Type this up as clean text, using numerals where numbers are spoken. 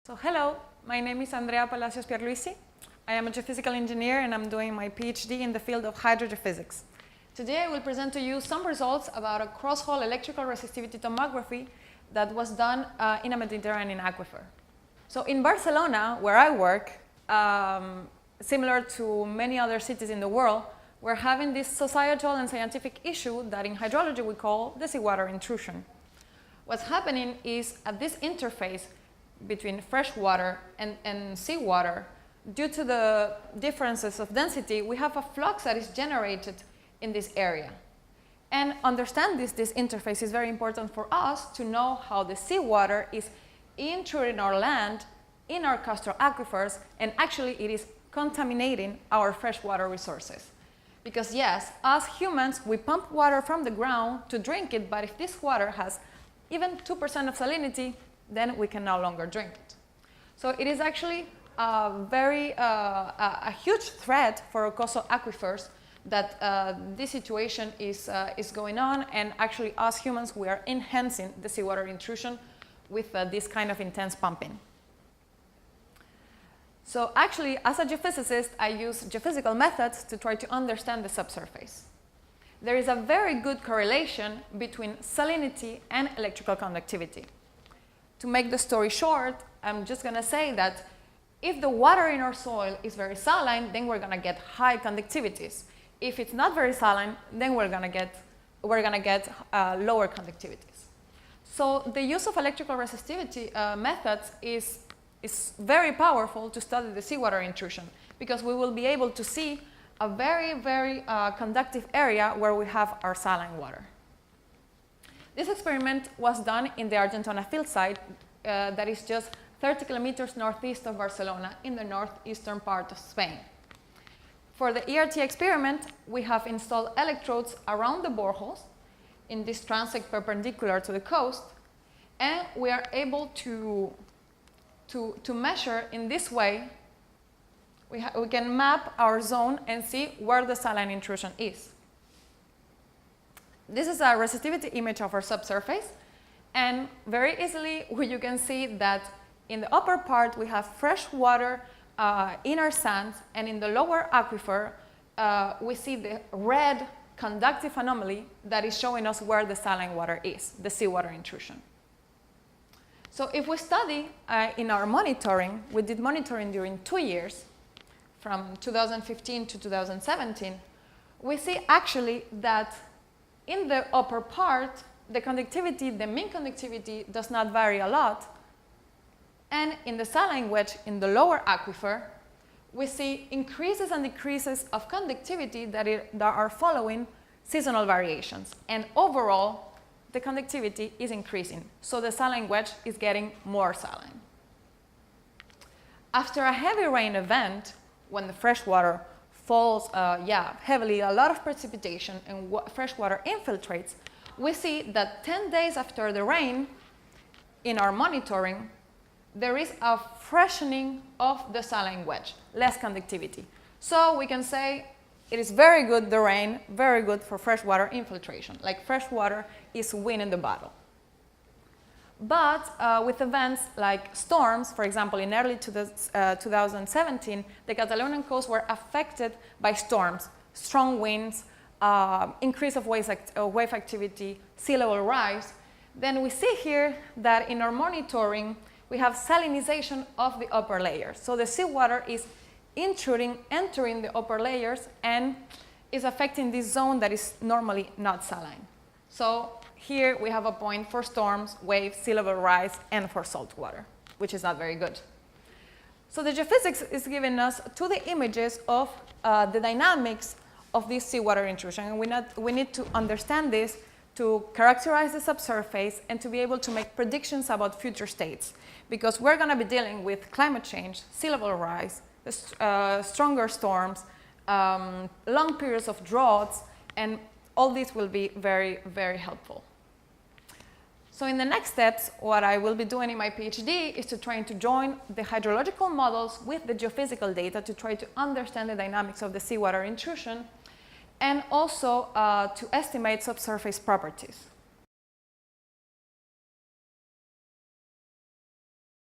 So hello, my name is Andrea Palacios Pierluissi. I am a geophysical engineer and I'm doing my PhD in the field of hydrogeophysics. Today I will present to you some results about a cross-hole electrical resistivity tomography that was done in a Mediterranean aquifer. So in Barcelona, where I work, similar to many other cities in the world, we're having this societal and scientific issue that in hydrology we call the seawater intrusion. What's happening is at this interface between fresh water and seawater, due to the differences of density, we have a flux that is generated in this area. And understand this interface is very important for us to know how the seawater is intruding our land, in our coastal aquifers, and actually it is contaminating our freshwater resources. Because yes, as humans, we pump water from the ground to drink it, but if this water has even 2% of salinity, then we can no longer drink it. So it is actually a huge threat for coastal aquifers that this situation is going on, and actually as humans we are enhancing the seawater intrusion with this kind of intense pumping. So actually as a geophysicist I use geophysical methods to try to understand the subsurface. There is a very good correlation between salinity and electrical conductivity. To make the story short, I'm just going to say that if the water in our soil is very saline, then we're going to get high conductivities. If it's not very saline, then we're going to get lower conductivities. So the use of electrical resistivity methods is very powerful to study the seawater intrusion, because we will be able to see a very conductive area where we have our saline water. This experiment was done in the Argentona field site that is just 30 kilometers northeast of Barcelona in the northeastern part of Spain. For the ERT experiment, we have installed electrodes around the boreholes in this transect perpendicular to the coast, and we are able to measure in this way. We can map our zone and see where the saline intrusion is. This is a resistivity image of our subsurface, and very easily you can see that in the upper part we have fresh water in our sands, and in the lower aquifer we see the red conductive anomaly that is showing us where the saline water is, the seawater intrusion. So if we study in our monitoring, we did monitoring during 2 years, from 2015 to 2017, we see actually that in the upper part, the conductivity, the mean conductivity does not vary a lot. And in the saline wedge in the lower aquifer, we see increases and decreases of conductivity that are following seasonal variations. And overall, the conductivity is increasing. So the saline wedge is getting more saline. After a heavy rain event, when the fresh water falls heavily, a lot of precipitation, and fresh water infiltrates, we see that 10 days after the rain, in our monitoring, there is a freshening of the saline wedge, less conductivity. So we can say it is very good, the rain, very good for freshwater infiltration, like fresh water is winning the battle. But with events like storms, for example, in early 2017, the Catalonian coast were affected by storms, strong winds, increase of wave activity, sea level rise. Then we see here that in our monitoring, we have salinization of the upper layers. So the seawater is intruding, entering the upper layers, and is affecting this zone that is normally not saline. So here we have a point for storms, waves, sea level rise, and for salt water, which is not very good. So the geophysics is giving us 2D images of the dynamics of this seawater intrusion, and we need to understand this to characterize the subsurface and to be able to make predictions about future states, because we're going to be dealing with climate change, sea level rise, stronger storms, long periods of droughts, and all this will be very helpful. So in the next steps, what I will be doing in my PhD is to try to join the hydrological models with the geophysical data to try to understand the dynamics of the seawater intrusion, and also to estimate subsurface properties.